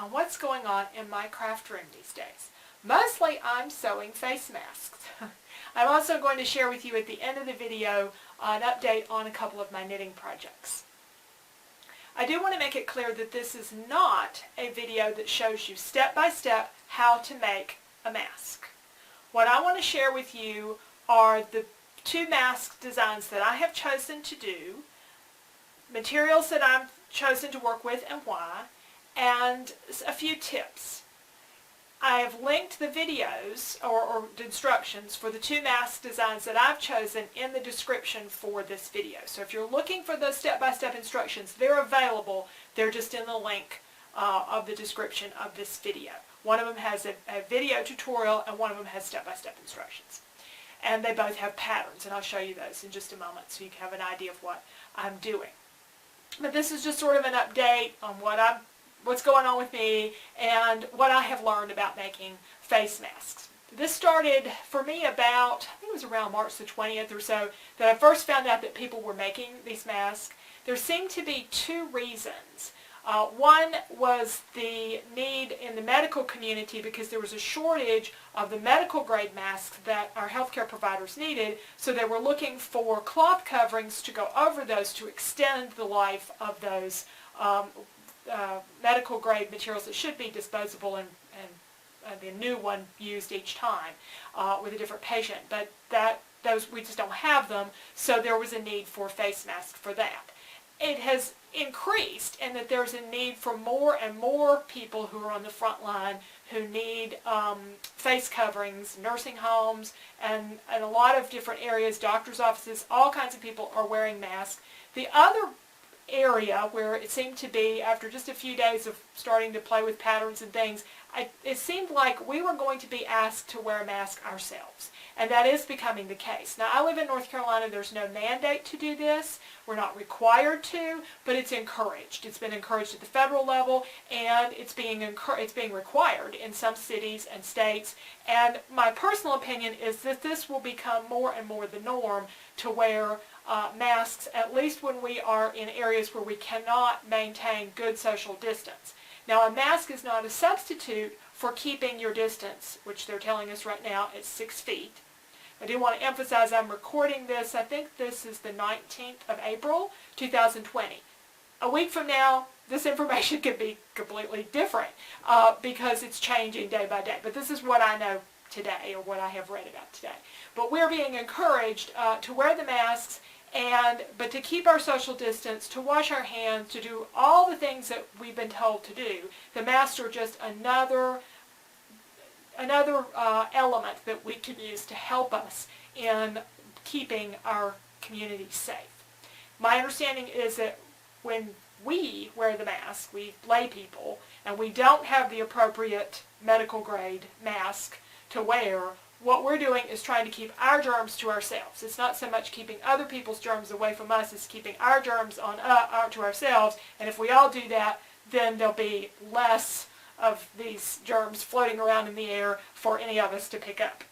on what's going on in my craft room these days. Mostly I'm sewing face masks. I'm also going to share with you at the end of the video an update on a couple of my knitting projects. I do want to make it clear that this is not a video that shows you step by step how to make a mask. What I want to share with you are the two mask designs that I have chosen to do, materials that I've chosen to work with and why, and a few tips. I have linked the videos or instructions for the two mask designs that I've chosen in the description for this video. So if you're looking for those step-by-step instructions, they're available. They're just in the link of the description of this video. One of them has a video tutorial and one of them has step-by-step instructions. And they both have patterns, and I'll show you those in just a moment so you can have an idea of what I'm doing. But this is just sort of an update on what's going on with me and what I have learned about making face masks. This started for me about, I think it was around March the 20th or so, that I first found out that people were making these masks. There seemed to be two reasons. One was the need in the medical community because there was a shortage of the medical grade masks that our healthcare providers needed, so they were looking for cloth coverings to go over those to extend the life of those medical grade materials that should be disposable and the new one used each time with a different patient. But those we just don't have them, so there was a need for face masks for that. It has increased in that there's a need for more and more people who are on the front line who need face coverings, nursing homes, and a lot of different areas, doctor's offices, all kinds of people are wearing masks. The other area where it seemed to be, after just a few days of starting to play with patterns and things, it seemed like we were going to be asked to wear a mask ourselves. And that is becoming the case. Now, I live in North Carolina. There's no mandate to do this. We're not required to, but it's encouraged. It's been encouraged at the federal level, and it's being required in some cities and states. And my personal opinion is that this will become more and more the norm to wear masks, at least when we are in areas where we cannot maintain good social distance. Now, a mask is not a substitute for keeping your distance, which they're telling us right now is 6 feet. I do want to emphasize I'm recording this, I think this is the 19th of April, 2020. A week from now, this information could be completely different because it's changing day by day. But this is what I know today, or what I have read about today. But we're being encouraged to wear the masks, but to keep our social distance, to wash our hands, to do all the things that we've been told to do. The masks are just another element that we can use to help us in keeping our community safe. My understanding is that when we wear the mask, we lay people, and we don't have the appropriate medical grade mask to wear, what we're doing is trying to keep our germs to ourselves. It's not so much keeping other people's germs away from us, it's keeping our germs to ourselves, and if we all do that, then there'll be less of these germs floating around in the air for any of us to pick up.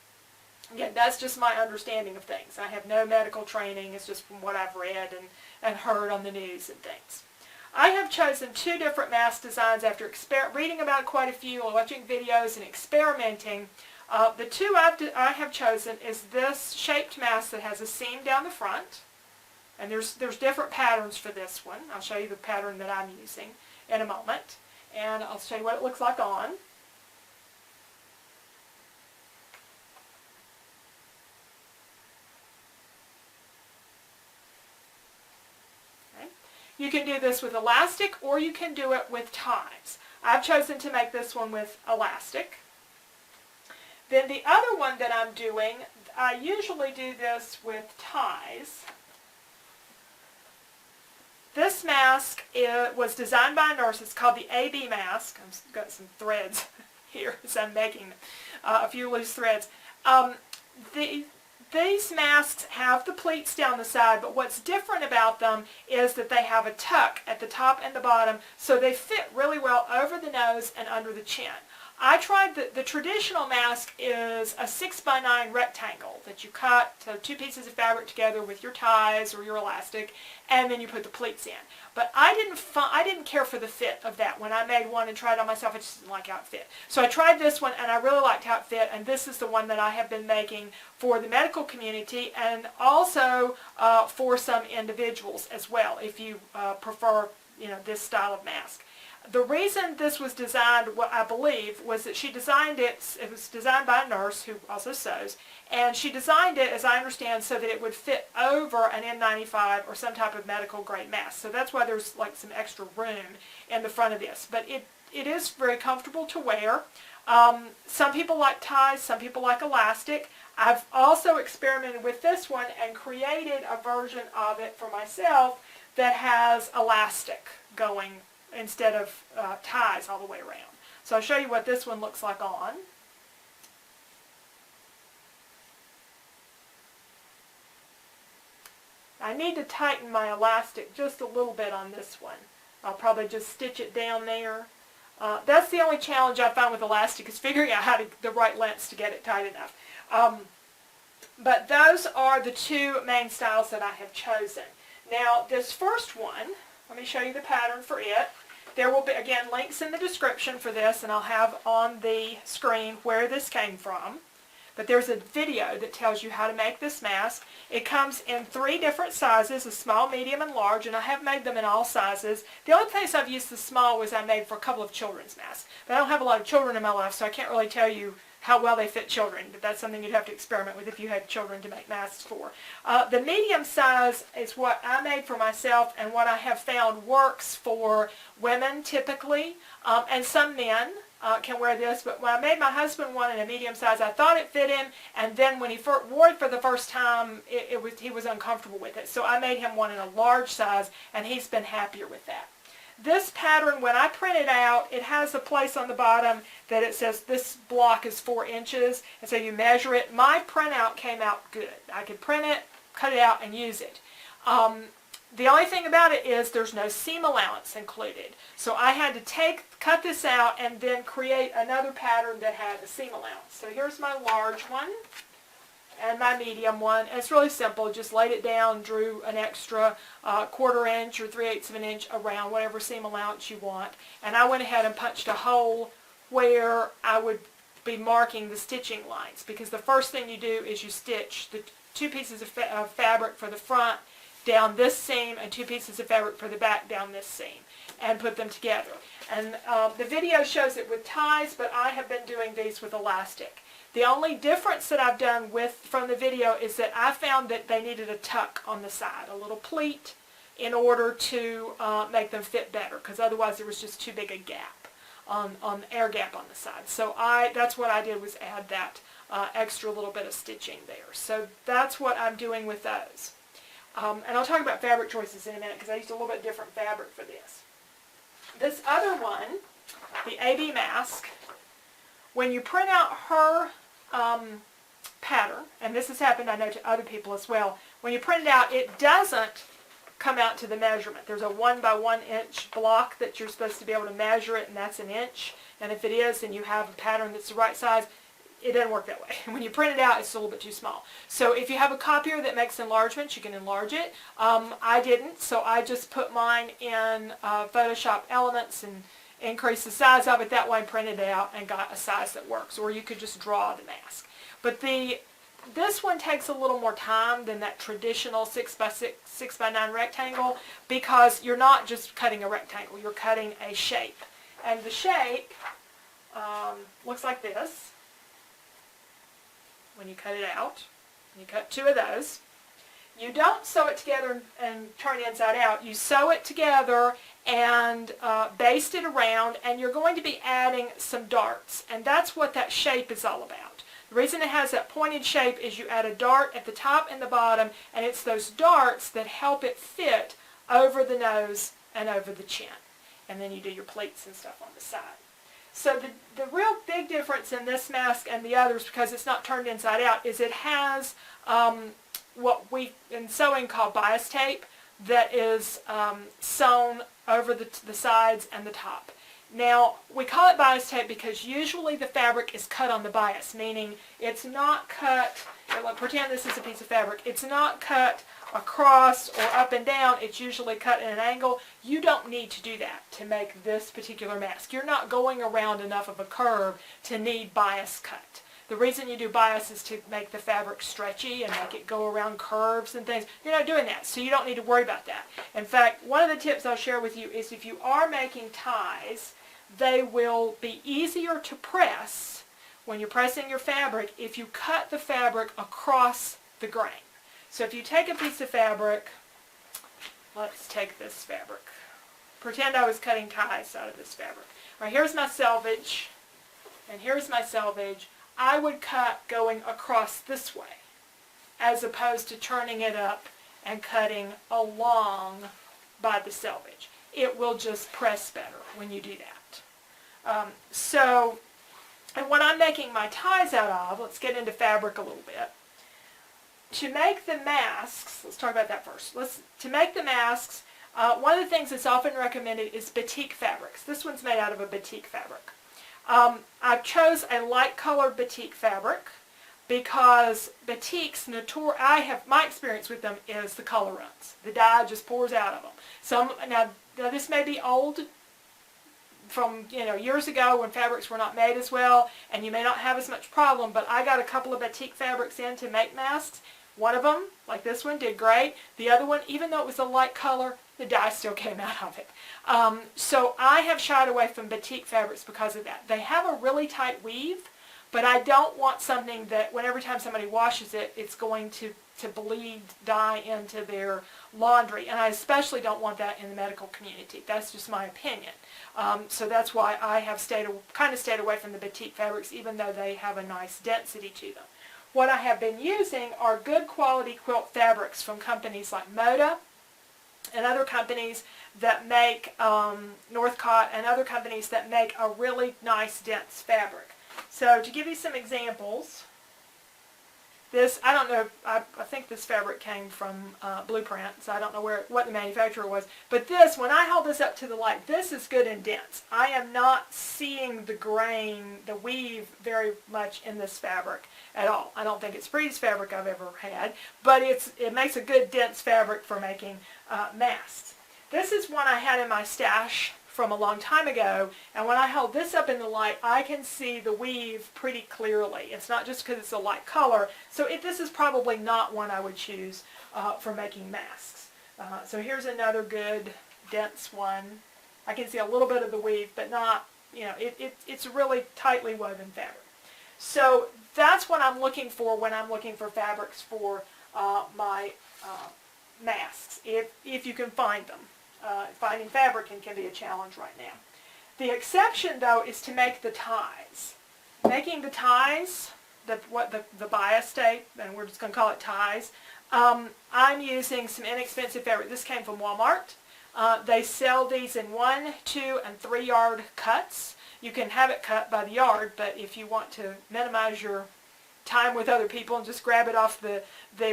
Again, that's just my understanding of things. I have no medical training. It's just from what I've read and heard on the news and things. I have chosen two different mask designs after reading about quite a few, watching videos, and experimenting. The two I have chosen is this shaped mask that has a seam down the front. And there's different patterns for this one. I'll show you the pattern that I'm using in a moment. And I'll show you what it looks like on. Okay. You can do this with elastic or you can do it with ties. I've chosen to make this one with elastic. Then the other one that I'm doing, I usually do this with ties. This mask was designed by a nurse. It's called the AB mask. I've got some threads here as I'm making them, a few loose threads. These masks have the pleats down the side, but what's different about them is that they have a tuck at the top and the bottom, so they fit really well over the nose and under the chin. I tried the traditional mask is a 6x9 rectangle that you cut, so 2 pieces of fabric together with your ties or your elastic, and then you put the pleats in. But I didn't care for the fit of that. When I made one and tried it on myself, I just didn't like how it fit. So I tried this one, and I really liked how it fit, and this is the one that I have been making for the medical community, and also for some individuals as well, if you prefer, this style of mask. The reason this was designed, what I believe, was that she designed it, it was designed by a nurse who also sews, and she designed it, as I understand, so that it would fit over an N95 or some type of medical grade mask. So that's why there's like some extra room in the front of this. But it is very comfortable to wear. Some people like ties, some people like elastic. I've also experimented with this one and created a version of it for myself that has elastic going instead of ties all the way around. So I'll show you what this one looks like on. I need to tighten my elastic just a little bit on this one. I'll probably just stitch it down there. That's the only challenge I found with elastic, is figuring out the right lengths to get it tight enough. But those are the 2 main styles that I have chosen. Now this first one, let me show you the pattern for it. There will be, again, links in the description for this, and I'll have on the screen where this came from. But there's a video that tells you how to make this mask. It comes in 3 different sizes, a small, medium, and large, and I have made them in all sizes. The only place I've used the small was I made for a couple of children's masks. But I don't have a lot of children in my life, so I can't really tell you how well they fit children, but that's something you'd have to experiment with if you had children to make masks for. The medium size is what I made for myself, and what I have found works for women typically, and some men can wear this. But when I made my husband one in a medium size, I thought it fit him, and then when he wore it for the first time, he was uncomfortable with it. So I made him one in a large size, and he's been happier with that. This pattern, when I print it out, it has a place on the bottom that it says this block is 4 inches, and so you measure it. My printout came out good. I could print it, cut it out, and use it. The only thing about it is there's no seam allowance included. So I had to cut this out and then create another pattern that had a seam allowance. So here's my large one and my medium one. And it's really simple. Just laid it down, drew an extra 1/4 inch or 3/8 of an inch around whatever seam allowance you want. And I went ahead and punched a hole where I would be marking the stitching lines, because the first thing you do is you stitch the 2 pieces of fabric for the front down this seam and 2 pieces of fabric for the back down this seam, and put them together. And the video shows it with ties, but I have been doing these with elastic. The only difference that I've done from the video is that I found that they needed a tuck on the side, a little pleat, in order to make them fit better, because otherwise there was just too big a gap on the air gap on the side. So that's what I did, was add that extra little bit of stitching there. So that's what I'm doing with those. And I'll talk about fabric choices in a minute, because I used a little bit different fabric for this. This other one, the AB mask, when you print out her pattern, and this has happened, I know, to other people as well, when you print it out, it doesn't come out to the measurement. There's a 1 by 1 inch block that you're supposed to be able to measure it, and that's an inch. And if it is, and you have a pattern that's the right size, it doesn't work that way. When you print it out, it's a little bit too small. So if you have a copier that makes enlargements, you can enlarge it. I didn't, so I just put mine in Photoshop Elements and increased the size of it that way, and printed it out and got a size that works. Or you could just draw the mask. But this one takes a little more time than that traditional 6x6, 6x9 rectangle, because you're not just cutting a rectangle, you're cutting a shape. And the shape looks like this. When you cut it out, you cut 2 of those. You don't sew it together and turn it inside out. You sew it together and baste it around, and you're going to be adding some darts, and that's what that shape is all about. The reason it has that pointed shape is you add a dart at the top and the bottom, and it's those darts that help it fit over the nose and over the chin. And then you do your pleats and stuff on the side. So the real big difference in this mask and the others, because it's not turned inside out, is it has what we in sewing call bias tape that is sewn over the sides and the top. Now, we call it bias tape because usually the fabric is cut on the bias, meaning it's not cut, pretend this is a piece of fabric, it's not cut across or up and down, it's usually cut at an angle. You don't need to do that to make this particular mask. You're not going around enough of a curve to need bias cut. The reason you do bias is to make the fabric stretchy and make it go around curves and things. You're not doing that, so you don't need to worry about that. In fact, one of the tips I'll share with you is if you are making ties, they will be easier to press when you're pressing your fabric if you cut the fabric across the grain. So if you take a piece of fabric, let's take this fabric. Pretend I was cutting ties out of this fabric. All right, here's my selvage, and here's my selvage. I would cut going across this way, as opposed to turning it up and cutting along by the selvage. It will just press better when you do that. And what I'm making my ties out of, let's get into fabric a little bit. To make the masks, let's talk about that first. To make the masks, one of the things that's often recommended is batik fabrics. This one's made out of a batik fabric. I chose a light colored batik fabric because batiks, my experience with them is the color runs. The dye just pours out of them. Now this may be old from years ago when fabrics were not made as well, and you may not have as much problem, but I got a couple of batik fabrics in to make masks. One of them, like this one, did great. The other one, even though it was a light color, the dye still came out of it. So I have shied away from batik fabrics because of that. They have a really tight weave, but I don't want something that every time somebody washes it, it's going to bleed dye into their laundry. And I especially don't want that in the medical community. That's just my opinion. So that's why I have kind of stayed away from the batik fabrics, even though they have a nice density to them. What I have been using are good quality quilt fabrics from companies like Moda and other companies that make Northcott and other companies that make a really nice dense fabric. So to give you some examples, this, I don't know, I think this fabric came from Blueprint, so I don't know what the manufacturer was, but this, when I hold this up to the light, this is good and dense. I am not seeing the grain, the weave very much in this fabric at all. I don't think it's the prettiest fabric I've ever had, but it makes a good dense fabric for making masks. This is one I had in my stash from a long time ago, and when I hold this up in the light, I can see the weave pretty clearly. It's not just because it's a light color, so this is probably not one I would choose for making masks. So here's another good dense one. I can see a little bit of the weave, but not, it's a really tightly woven fabric. So that's what I'm looking for when I'm looking for fabrics for my masks, if you can find them. Finding fabric can be a challenge right now. The exception, though, is to make the ties. Making the ties, the bias tape, and we're just going to call it ties, I'm using some inexpensive fabric. This came from Walmart. They sell these in 1, 2, and 3 yard cuts. You can have it cut by the yard, but if you want to minimize your time with other people and just grab it off the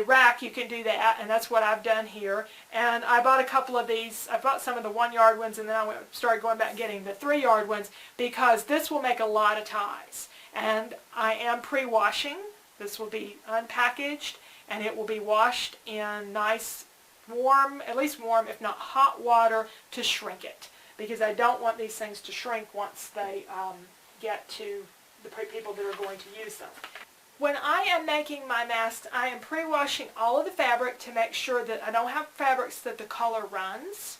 rack, you can do that, and that's what I've done here. And I bought a couple of these. I bought some of the 1 yard ones, and then I started going back and getting the 3 yard ones because this will make a lot of ties. And I am pre-washing. This will be unpackaged, and it will be washed in nice warm, at least warm, if not hot water to shrink it, because I don't want these things to shrink once they get to the people that are going to use them. When I am making my masks, I am pre-washing all of the fabric to make sure that I don't have fabrics that the color runs.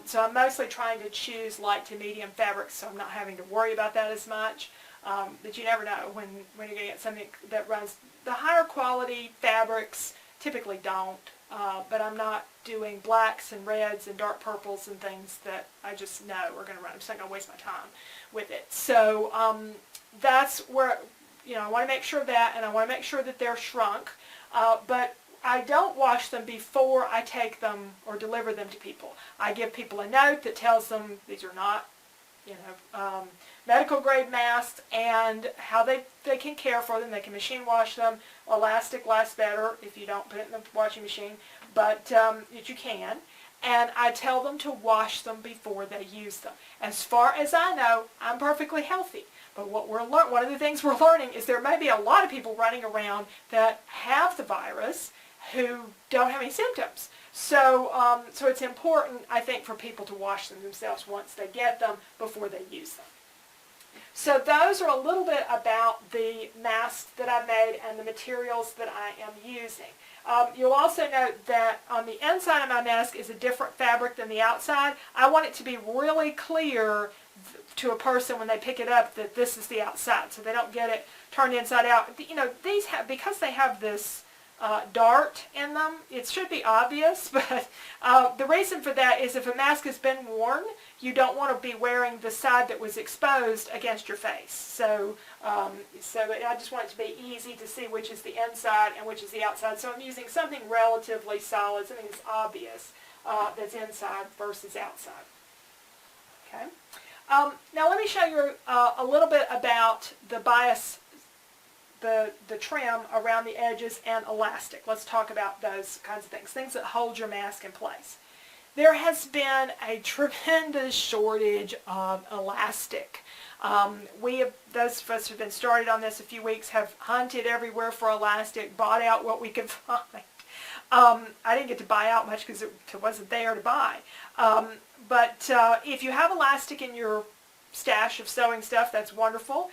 So I'm mostly trying to choose light to medium fabrics, so I'm not having to worry about that as much. But you never know when you're going to get something that runs. The higher quality fabrics typically don't, but I'm not doing blacks and reds and dark purples and things that I just know are going to run. I'm just not going to waste my time with it. So that's where, I want to make sure of that, and I want to make sure that they're shrunk, but I don't wash them before I take them or deliver them to people. I give people a note that tells them these are not, medical grade masks, and how they can care for them. They can machine wash them. Elastic lasts better if you don't put it in the washing machine, but you can. and I tell them to wash them before they use them. As far as I know, I'm perfectly healthy. But one of the things we're learning is there may be a lot of people running around that have the virus who don't have any symptoms. So it's important, I think, for people to wash them themselves once they get them before they use them. So those are a little bit about the masks that I've made and the materials that I am using. You'll also note that on the inside of my mask is a different fabric than the outside. I want it to be really clear to a person when they pick it up that this is the outside, so they don't get it turned inside out. You know, these have, because they have this dart in them, it should be obvious, but the reason for that is if a mask has been worn, you don't want to be wearing the side that was exposed against your face. So I just want it to be easy to see which is the inside and which is the outside. So I'm using something relatively solid, something that's obvious, that's inside versus outside. Okay. Now let me show you a little bit about the bias, the trim around the edges and elastic. Let's talk about those kinds of things that hold your mask in place. There has been a tremendous shortage of elastic. Those of us who have been started on this a few weeks have hunted everywhere for elastic, bought out what we could find. I didn't get to buy out much because it wasn't there to buy. But if you have elastic in your stash of sewing stuff, that's wonderful.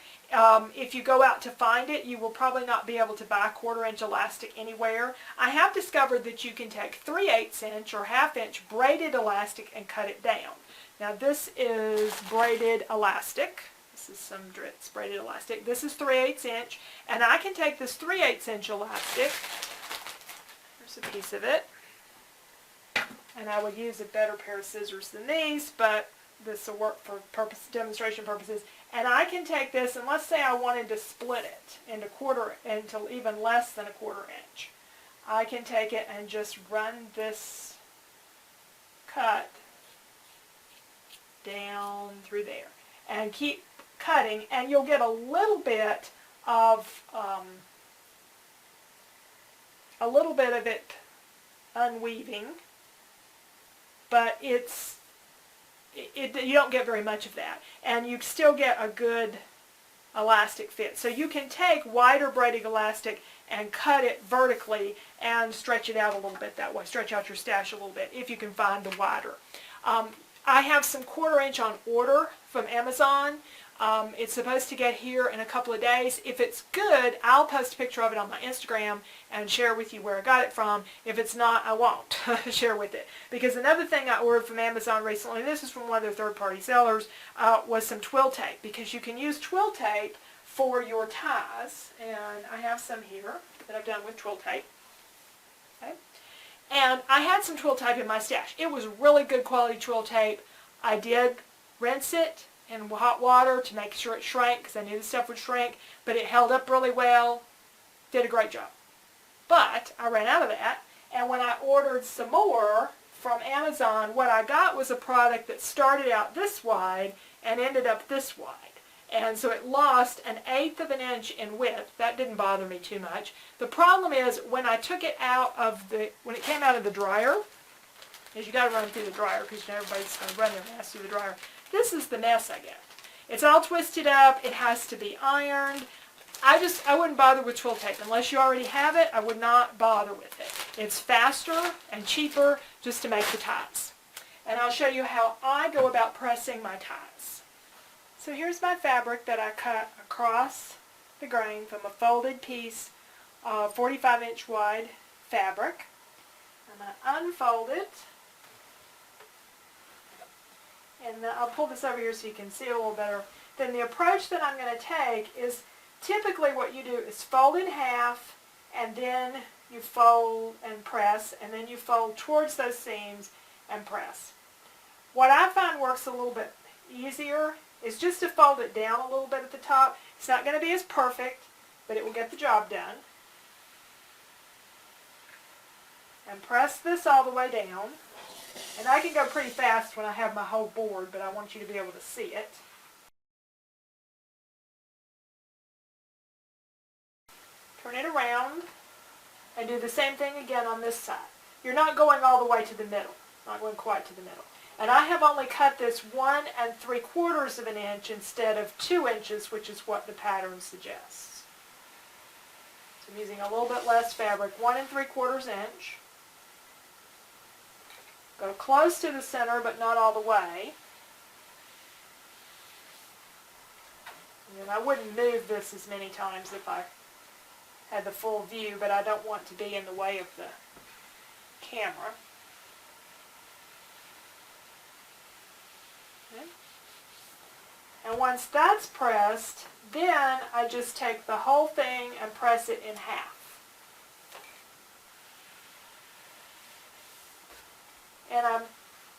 If you go out to find it, you will probably not be able to buy 1/4 inch elastic anywhere. I have discovered that you can take 3/8 inch or 1/2 inch braided elastic and cut it down. Now this is braided elastic. This is some Dritz braided elastic. This is 3/8 inch, and I can take this 3/8 inch elastic. Here's a piece of it. And I would use a better pair of scissors than these, but this will work for demonstration purposes. And I can take this, and let's say I wanted to split it into even less than 1/4 inch. I can take it and just run this cut down through there and keep cutting, and you'll get a little bit of it unweaving, but you don't get very much of that, and you still get a good elastic fit. So you can take wider braiding elastic and cut it vertically and stretch it out a little bit that way, stretch out your stash a little bit if you can find the wider. I have some 1/4 inch on order from Amazon. It's supposed to get here in a couple of days. If it's good, I'll post a picture of it on my Instagram and share with you where I got it from. If it's not, I won't share with it. Because another thing I ordered from Amazon recently, this is from one of their third-party sellers, was some twill tape. Because you can use twill tape for your ties. And I have some here that I've done with twill tape. Okay. And I had some twill tape in my stash. It was really good quality twill tape. I did rinse it in hot water to make sure it shrank, because I knew the stuff would shrink, but it held up really well, did a great job. But I ran out of that, and when I ordered some more from Amazon, what I got was a product that started out this wide and ended up this wide. And so it lost 1/8 of an inch in width. That didn't bother me too much. The problem is when I took it out of when it came out of the dryer, is you got to run through the dryer, because everybody's going to run their mask through the dryer. This is the mess I get. It's all twisted up. It has to be ironed. I wouldn't bother with twill tape. Unless you already have it, I would not bother with it. It's faster and cheaper just to make the ties. And I'll show you how I go about pressing my ties. So here's my fabric that I cut across the grain from a folded piece of 45 inch wide fabric. I'm going to unfold it. And I'll pull this over here so you can see it a little better. Then the approach that I'm going to take is typically what you do is fold in half, and then you fold and press, and then you fold towards those seams and press. What I find works a little bit easier is just to fold it down a little bit at the top. It's not going to be as perfect, but it will get the job done. And press this all the way down. And I can go pretty fast when I have my whole board, but I want you to be able to see it. Turn it around and do the same thing again on this side. You're not going all the way to the middle. not going quite to the middle. And I have only cut this 1 3/4 of an inch instead of 2 inches, which is what the pattern suggests. So I'm using a little bit less fabric, 1 3/4 inch. Go close to the center, but not all the way. And I wouldn't move this as many times if I had the full view, but I don't want to be in the way of the camera. Okay. And once that's pressed, then I just take the whole thing and press it in half. And I'm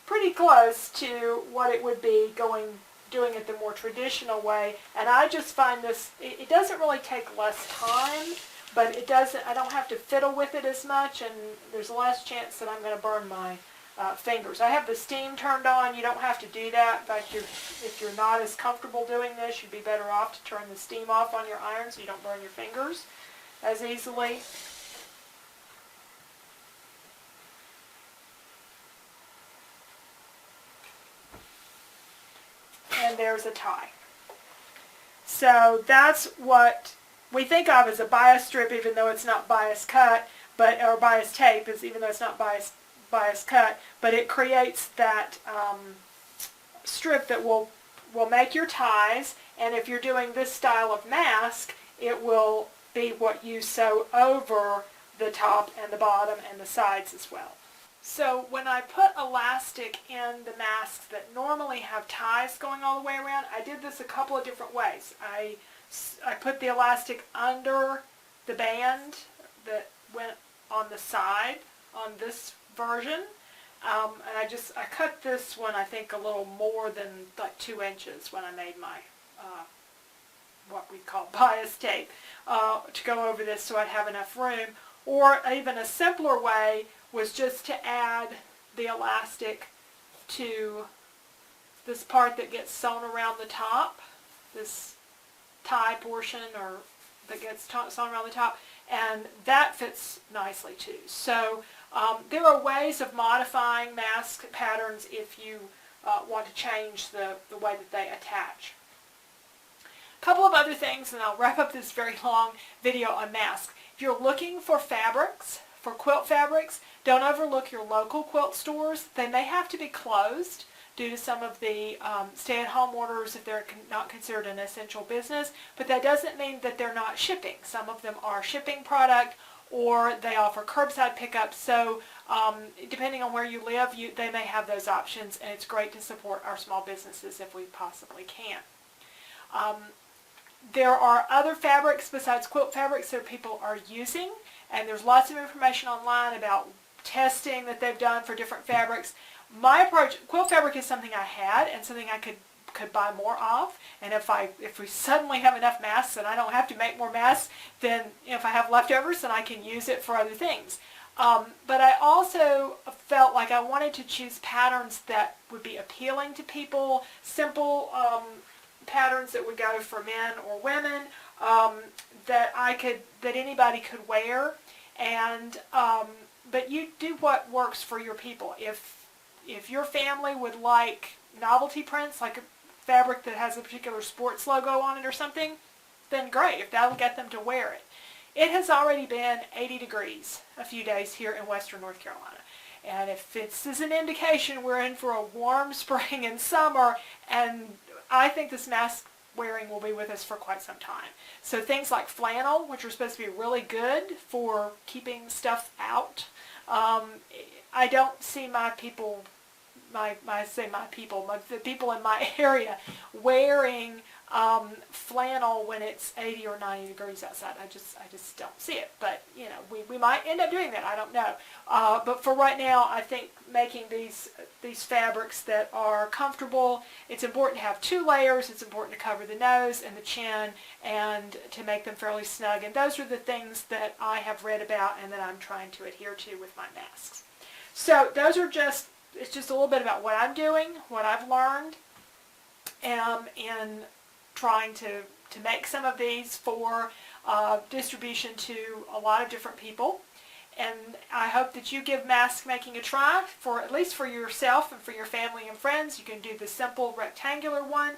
pretty close to what it would be doing it the more traditional way. And I just find this, it doesn't really take less time, but I don't have to fiddle with it as much, and there's less chance that I'm going to burn my fingers. I have the steam turned on. You don't have to do that, but if you're not as comfortable doing this, you'd be better off to turn the steam off on your iron so you don't burn your fingers as easily. And there's a tie. So that's what we think of as a bias strip, even though it's not bias cut, or bias tape, even though it's not bias cut, but it creates that strip that will make your ties, and if you're doing this style of mask, it will be what you sew over the top and the bottom and the sides as well. So when I put elastic in the masks that normally have ties going all the way around, I did this a couple of different ways. I put the elastic under the band that went on the side on this version, and I cut this one, I think, a little more than like 2 inches when I made my what we call bias tape to go over this so I'd have enough room. Or even a simpler way was just to add the elastic to this part that gets sewn around the top, this tie portion or that gets sewn around the top, and that fits nicely too. So there are ways of modifying mask patterns if you want to change the way that they attach. A couple of other things, and I'll wrap up this very long video on masks. If you're looking for fabrics, for quilt fabrics, don't overlook your local quilt stores. They may have to be closed due to some of the stay-at-home orders if they're not considered an essential business, but that doesn't mean that they're not shipping. Some of them are shipping product, or they offer curbside pickup, so depending on where you live, they may have those options, and it's great to support our small businesses if we possibly can. There are other fabrics besides quilt fabrics that people are using, and there's lots of information online about testing that they've done for different fabrics. My approach, quilt fabric is something I had and something I could buy more of, and if we suddenly have enough masks and I don't have to make more masks, then if I have leftovers, then I can use it for other things. But I also felt like I wanted to choose patterns that would be appealing to people, simple patterns that would go for men or women, that anybody could wear, and but you do what works for your people. If your family would like novelty prints, like a fabric that has a particular sports logo on it or something, then great, if that'll get them to wear it. It has already been 80 degrees a few days here in western North Carolina. And if this is an indication, we're in for a warm spring and summer, and I think this mask wearing will be with us for quite some time. So things like flannel, which are supposed to be really good for keeping stuff out, I don't see the people in my area wearing flannel when it's 80 or 90 degrees outside. I just don't see it. But we might end up doing that. I don't know. But for right now, I think making these fabrics that are comfortable. It's important to have 2 layers. It's important to cover the nose and the chin, and to make them fairly snug. And those are the things that I have read about and that I'm trying to adhere to with my masks. So those are it's just a little bit about what I'm doing, what I've learned, in trying to make some of these for distribution to a lot of different people. And I hope that you give mask making a try, for at least for yourself and for your family and friends. You can do the simple rectangular one.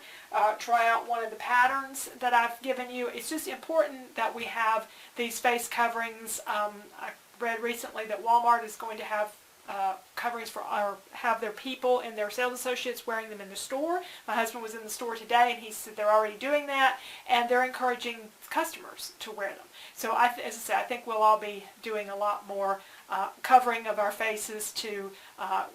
Try out one of the patterns that I've given you. It's just important that we have these face coverings. I read recently that Walmart is going to have coverings for, or have their people and their sales associates wearing them in the store. My husband was in the store today and he said they're already doing that, and they're encouraging customers to wear them. So as I said, I think we'll all be doing a lot more covering of our faces to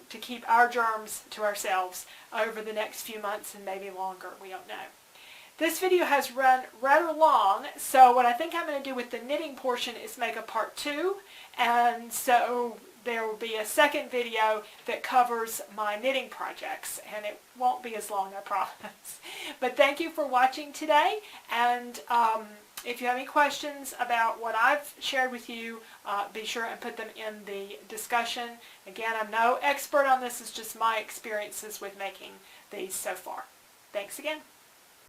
keep our germs to ourselves over the next few months and maybe longer. We don't know. This video has run rather long, so what I think I'm going to do with the knitting portion is make a part 2, and so there will be a second video that covers my knitting projects, and it won't be as long, I promise. But thank you for watching today, and if you have any questions about what I've shared with you, be sure and put them in the discussion. Again, I'm no expert on this, it's just my experiences with making these so far. Thanks again.